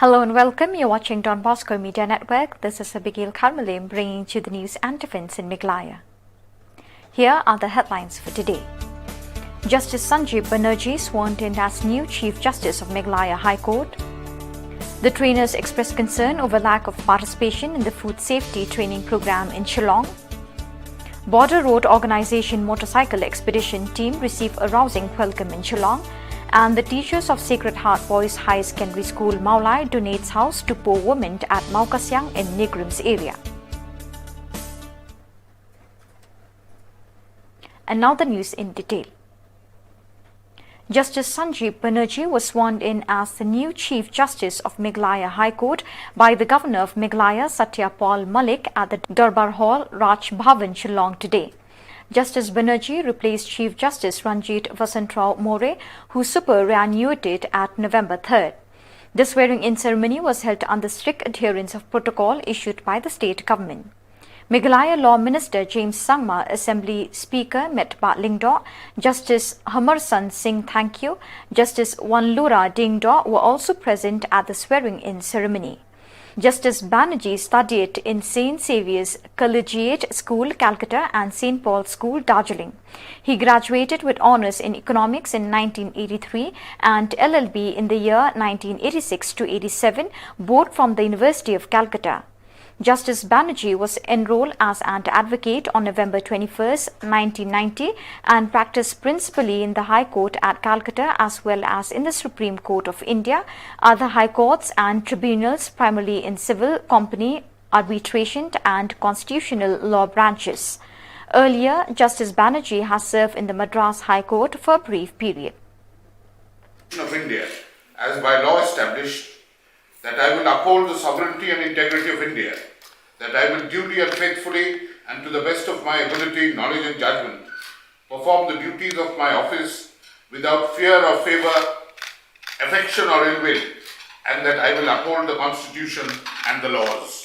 Hello and welcome. You're watching Don Bosco Media Network. This is Abigail Carmelim bringing you the news and events in Meghalaya. Here are the headlines for today. Justice Sanjeev Banerjee sworn in as new Chief Justice of Meghalaya High Court. The trainers expressed concern over lack of participation in the food safety training program in Shillong. Border Road Organisation motorcycle expedition team received a rousing welcome in Shillong. And the teachers of Sacred Heart Boys High Secondary School Maulai donates house to poor women at Maukasyang in Negrims area. And now the news in detail. Justice Sanjeev Banerjee was sworn in as the new Chief Justice of Meghalaya High Court by the Governor of Meghalaya Satyapal Malik at the Darbar Hall, Raj Bhavan, Shillong today. Justice Banerjee replaced Chief Justice Ranjit Vasantrao More, who superannuated at November 3rd. The swearing-in ceremony was held under strict adherence of protocol issued by the state government. Meghalaya Law Minister James Sangma, Assembly Speaker Met Bat Lingdo, Justice Hamarsan Singh Thankyu, Justice Wanlura Dingdo were also present at the swearing-in ceremony. Justice Banerjee studied in St. Saviour's Collegiate School, Calcutta and St. Paul's School, Darjeeling. He graduated with honours in economics in 1983 and LLB in the year 1986 to 87, both from the University of Calcutta. Justice Banerjee was enrolled as an advocate on November 21, 1990 and practiced principally in the High Court at Calcutta as well as in the Supreme Court of India, other high courts and tribunals primarily in civil, company, arbitration and constitutional law branches. Earlier, Justice Banerjee has served in the Madras High Court for a brief period. Of India, as by law established, that I will uphold the sovereignty and integrity of India, that I will duly and faithfully and to the best of my ability, knowledge and judgment perform the duties of my office without fear or favour, affection or ill will, and that I will uphold the Constitution and the laws.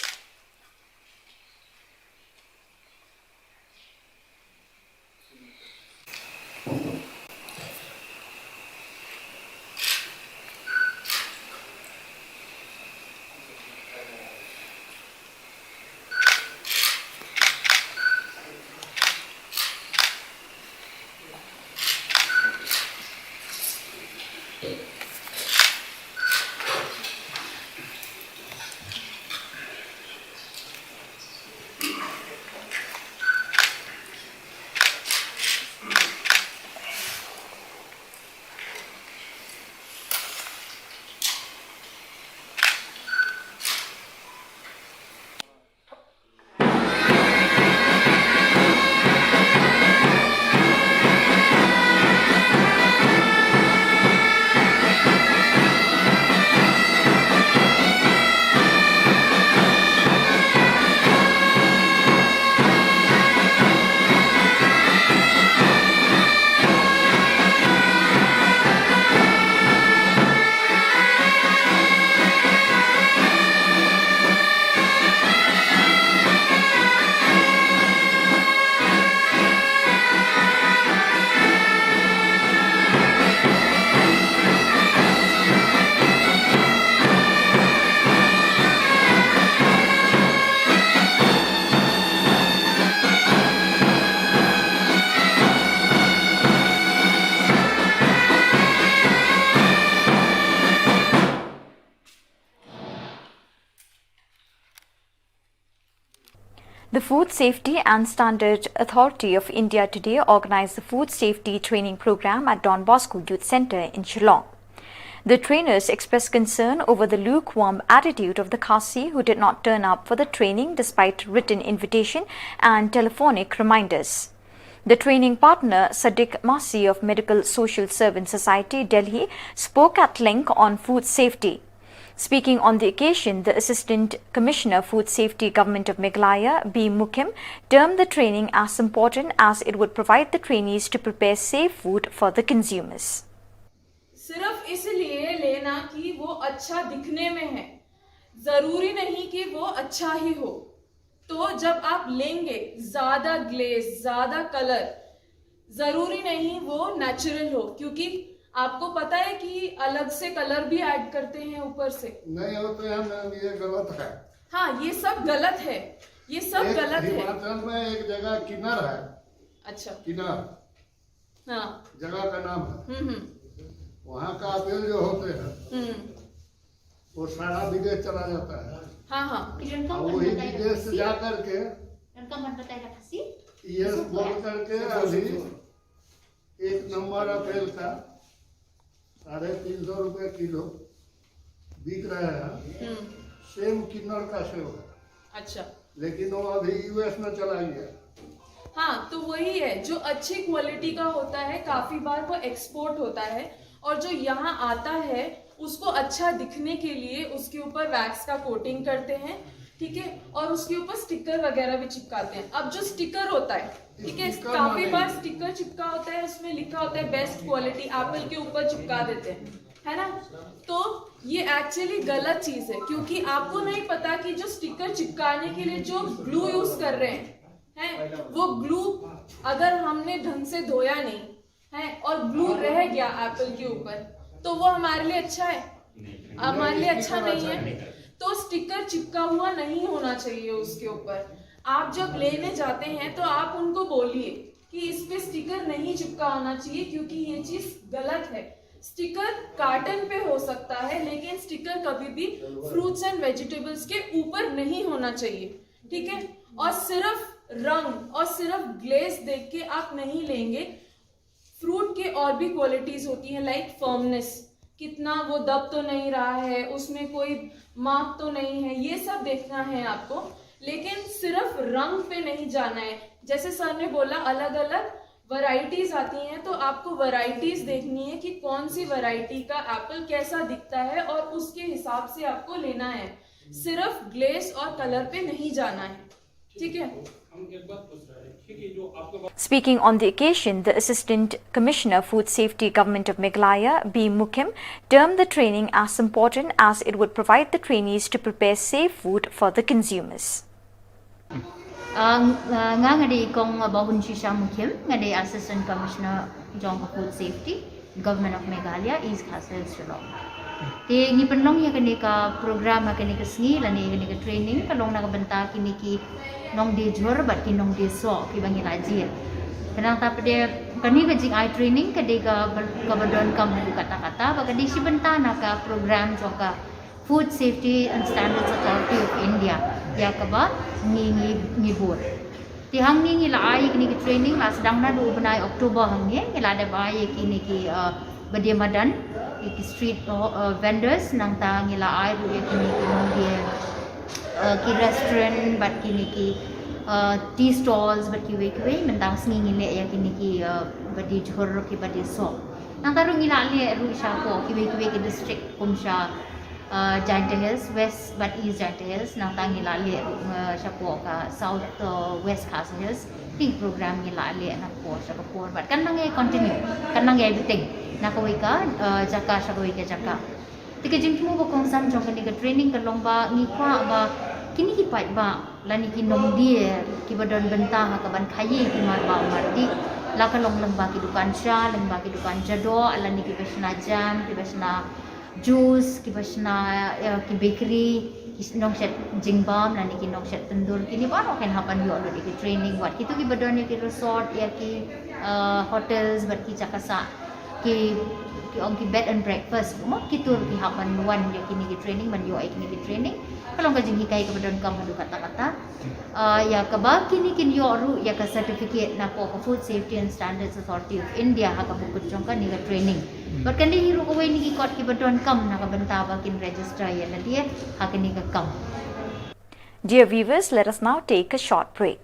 The Food Safety and Standard Authority of India today organized the Food Safety Training Program at Don Bosco Youth Centre in Shillong. The trainers expressed concern over the lukewarm attitude of the Khasi who did not turn up for the training despite written invitation and telephonic reminders. The training partner, Sadiq Masi of Medical Social Servant Society, Delhi, spoke at length on food safety. Speaking on the occasion, the Assistant Commissioner Food Safety Government of Meghalaya, B. Mukim, termed the training as important as it would provide the trainees to prepare safe food for the consumers. सिर्फ इसलिए लेना कि वो अच्छा दिखने में है, जरूरी नहीं कि वो अच्छा ही हो। तो जब आप लेंगे ज्यादा ग्लेज, ज्यादा कलर, जरूरी नहीं वो नेचुरल हो, क्योंकि आपको पता है कि अलग से कलर भी ऐड करते हैं ऊपर से? नहीं होते हैं मैम, ये गलत है। हाँ, ये सब गलत है, ये सब गलत है। हिमाचल में एक जगह किन्नर है। अच्छा। किन्नर, हाँ, जगह का नाम है। वहाँ का अपील जो होते हैं वो सारा विदेश चला जाता है। हाँ हाँ, और वही विदेश से जा करके ये बोल करके अभी 1 नंबर अप्रैल का 350 रुपये किलो बिक रहे हैं। सेम किन्नर का सेव है। अच्छा। लेकिन वो अभी यूएस में चला गया। हाँ, तो वही है, जो अच्छी क्वालिटी का होता है काफी बार वो एक्सपोर्ट होता है, और जो यहाँ आता है उसको अच्छा दिखने के लिए उसके ऊपर वैक्स का कोटिंग करते हैं, ठीक है, और उसके ऊपर स्टिकर वगैरह भी चिपकाते हैं। अब जो स्टिकर होता है, ठीक है, काफी बार स्टिकर चिपका होता है, उसमें लिखा होता है बेस्ट क्वालिटी, एप्पल के ऊपर चिपका देते हैं, है ना। तो ये एक्चुअली गलत चीज है, क्योंकि आपको नहीं पता कि जो स्टिकर चिपकाने के लिए जो ग्लू यूज कर रहे हैं वो ग्लू अगर हमने ढंग से धोया नहीं है और ग्लू रह गया एप्पल के ऊपर, तो वो हमारे लिए अच्छा है? हमारे लिए अच्छा नहीं है। तो स्टिकर चिपका हुआ नहीं होना चाहिए उसके ऊपर। आप जब लेने जाते हैं तो आप उनको बोलिए कि इस पे स्टिकर नहीं चिपका होना चाहिए, क्योंकि ये चीज गलत है। स्टिकर कार्टन पे हो सकता है, लेकिन स्टिकर कभी भी फ्रूट्स एंड वेजिटेबल्स के ऊपर नहीं होना चाहिए, ठीक है। और सिर्फ रंग और सिर्फ ग्लेज देख के आप नहीं लेंगे। फ्रूट के और भी क्वालिटीज होती हैं, लाइक फर्मनेस, कितना वो दब तो नहीं रहा है, उसमें कोई माप तो नहीं है, ये सब देखना है आपको। लेकिन सिर्फ रंग पे नहीं जाना है। जैसे सर ने बोला अलग अलग वैरायटीज आती हैं, तो आपको वैरायटीज देखनी है कि कौन सी वैरायटी का एप्पल कैसा दिखता है और उसके हिसाब से आपको लेना है। सिर्फ ग्लेस और कलर पे नहीं जाना है, ठीक है। Speaking on the occasion, the Assistant Commissioner Food Safety Government of Meghalaya, B. Mukim, termed the training as important as it would provide the trainees to prepare safe food for the consumers. Ngadi kong bahun shisha Mukim, ngadi Assistant Commissioner Jong Food Safety Government of Meghalaya East Castle Shillong. Ti ngi penlong ya kini ka program kini ka sngi lani kini ka training kalong na kabenta kini ki nong di jor bat ki nong di so ki bangi lajir. Penang ta pede kani ka jing eye training kadi ka kabadon kam hadu kata-kata ba kadi si benta na ka program jo ka Food Safety and Standards Authority of India ya ka ba ngi bor. Ti hang ngi la ai kini ki training la sedang na du benai Oktober hang ngi la da ba ye kini ki badiamadan ki street vendors nang ta ngila ai ru ye kini ki restaurant bat kini ki tea stalls bat ki we mentang sngi ngile ya kini ki badi jhor ki badi so nang ta ru ngila le ru sha ko ki we ki district kumsha Giant Hills West but East Giant Hills nang ta ngila le sha ko ka South West Castle Hills ting program ngila le na ko sha ko bat kan nang continue kan nang everything nakawai ka jaka shakawai ka jaka tika jing mo kong sam jong kani ka training ka long ba ngi kwa ba kini ki pai ba lani ki nong die ki badon benta ha ka ban khayi ki mar ba marti la ka long ba ki dukan sha lang ba ki dukan jado lani ki besna jam ki besna juice ki besna ki bakery ki nong set jingbam lani ki nong set tandur kini ba no ken hapan yo lo ki training wat kitu ki badon ki resort ya ki hotels bat ki jakasa ki ong ki bed and breakfast mo kitur ki hapan wan ya kini ki training man yo ai kini ki training kalong ka jing hikai ka badon kam hadu kata-kata ya ka ba kini kin yo ru ya ka certificate na ko Food Safety and Standards Authority of India ha ka bukut jong ka ni ka training but kan di hiru ko wai ni ki kot ki badon kam na ka benta ba kin register ya na dia ha kini ka kam. Dear viewers, let us now take a short break.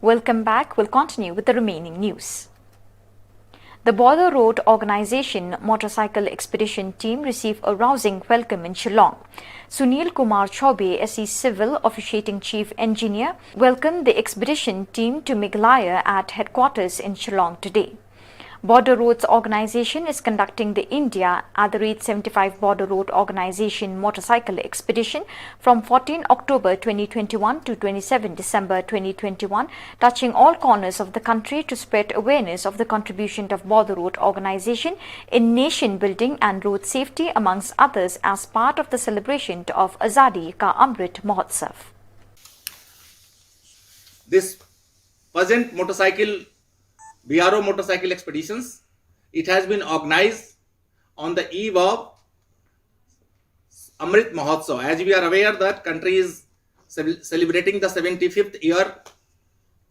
Welcome back. We'll continue with the remaining news. The Border Road Organisation motorcycle expedition team received a rousing welcome in Shillong. Sunil Kumar Chaube, SE Civil Officiating Chief Engineer, welcomed the expedition team to Meghalaya at headquarters in Shillong today. Border Roads Organisation is conducting the India at the rate 75 Border Road Organisation motorcycle expedition from 14 October 2021 to 27 December 2021, touching all corners of the country to spread awareness of the contribution of Border Road Organisation in nation building and road safety, amongst others, as part of the celebration of Azadi Ka Amrit Mahotsav. This present BRO motorcycle expeditions, it has been organized on the eve of Amrit Mahotsav. As we are aware that country is celebrating the 75th year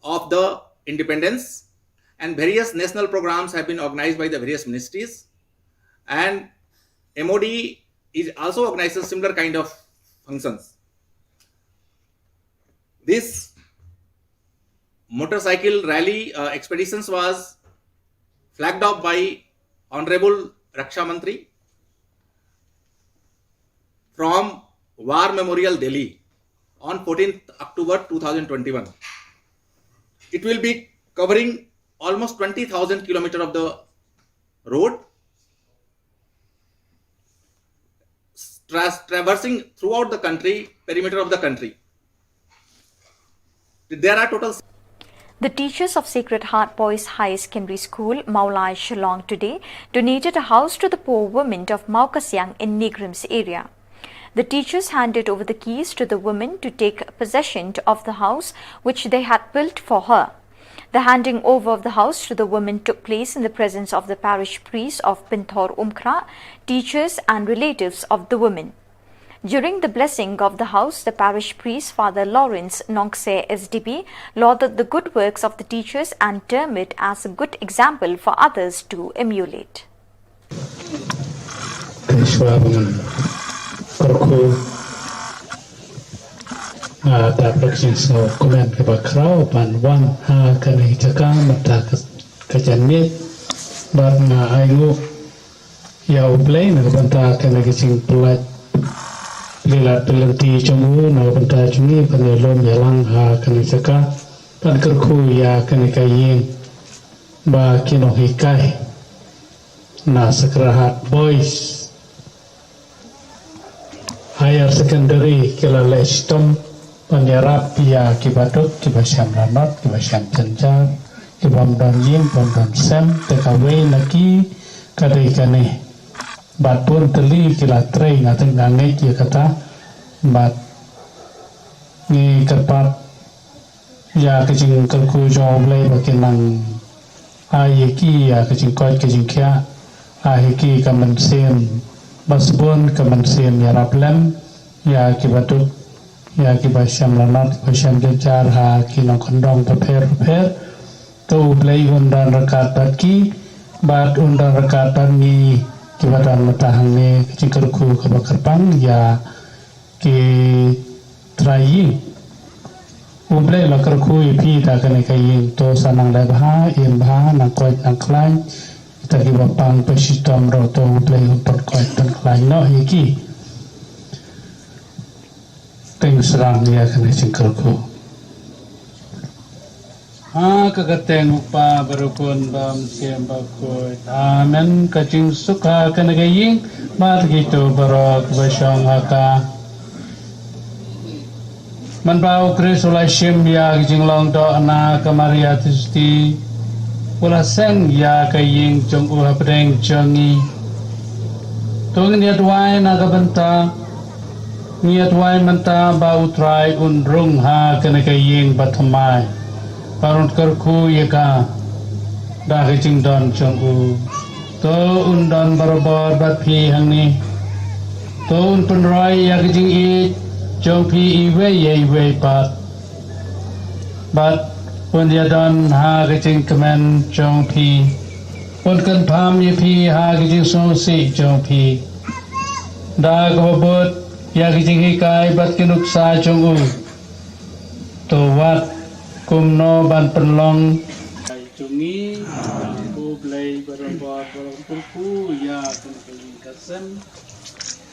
of the independence, and various national programs have been organized by the various ministries, and MOD is also organizing similar kind of functions. This motorcycle rally expeditions was flagged off by Honorable Raksha Mantri from War Memorial, Delhi on 14th October 2021. It will be covering almost 20,000 kilometers of the road, traversing throughout the country, perimeter of the country. There are total. The teachers of Sacred Heart Boys High Secondary School, Meghalaya Shillong, today donated a house to the poor women of Maukasyang in Negrim's area. The teachers handed over the keys to the women to take possession of the house which they had built for her. The handing over of the house to the women took place in the presence of the parish priest of Pinthor Umkra, teachers and relatives of the women. During the blessing of the house, the parish priest, Father Lawrence Nongse SDB, lauded the good works of the teachers and termed it as a good example for others to emulate. Lila pelenti cungu na benda cungi penelom yalang ha kanisaka pan kerku ya kanikayin ba kino hikai na Sacred Heart Boys Higher Secondary kila lestom penyerap ya kibatuk kibasyam ranot kibasyam cencar kibam dan yin bam dan sem tekawai lagi kadai kaneh bat pun teli kila trei ngating nangai kia kata bat ni kerpat ya kecing kerku jauh lay bakinang ayeki ya kecing koi kecing kia ayeki kamen sem basbun kamen sem ya raplem ya kibatuk ya kibasyam lanat kibasyam jencar ha kinong kondong paper tu play undan rekat baki bat undan rekatan ni kibatan matahang ni kecing kerku kebakarpang ya ki trai umplay la kerku ipi ta kene kayin to sanang lai bha im bha nang koi nang klai ta ki bapang pesistom ro to umplay umpot koi tan klai no iki teng serang ya kene kecing kerku kagateng upa berukun bam siam bakoi amen kacing suka kena gaying mat gitu barok basyong haka man bau krisulai shim ya kacing long do na kamaria tisti pula sen ya kaying jong uha pedeng jongi tungin niat wai na kabenta niat wai menta bau trai unrung ha kena gaying batamai parut kerku yaka dah kecing don cungku to undon barobor bat pi hang ni to un penroy ya kecing i jong pi iwe pat bat pun dia don ha kecing kemen jong pi pun kan pam ye pi ha kecing sosi jong pi dah kebobot ya kecing hikai bat kinuk sa cungku to wat kumno ban penlong cungi aku play berapa perpu ya kan kasem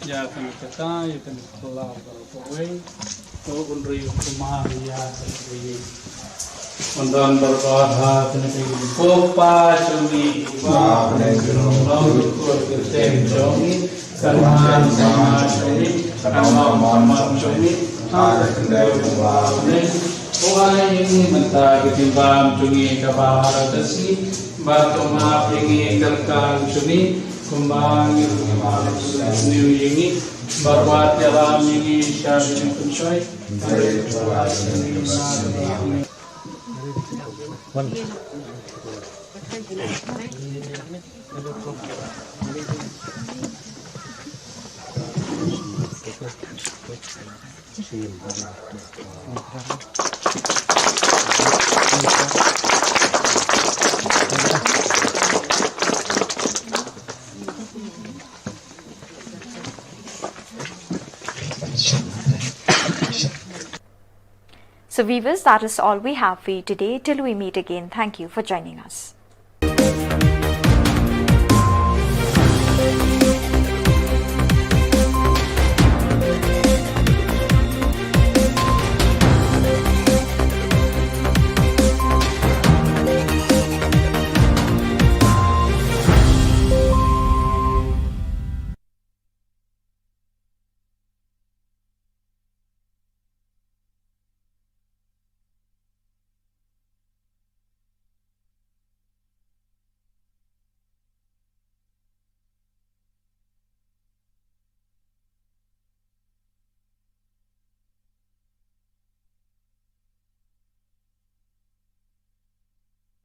ya kan kata ya kan kelar berapa to unri kumah ya sendiri Undan berbahagia dengan kopa cumi ba long kurten cumi karman sama cumi karman cumi ada kendai buane Wahai ini mentah ketimbang cumi kabahara desi batu maaf ini kerkang cumi kumbang ini ini berbuat dalam ini syarjun kuncoy So viewers, that is all we have for you today. Till we meet again, thank you for joining us.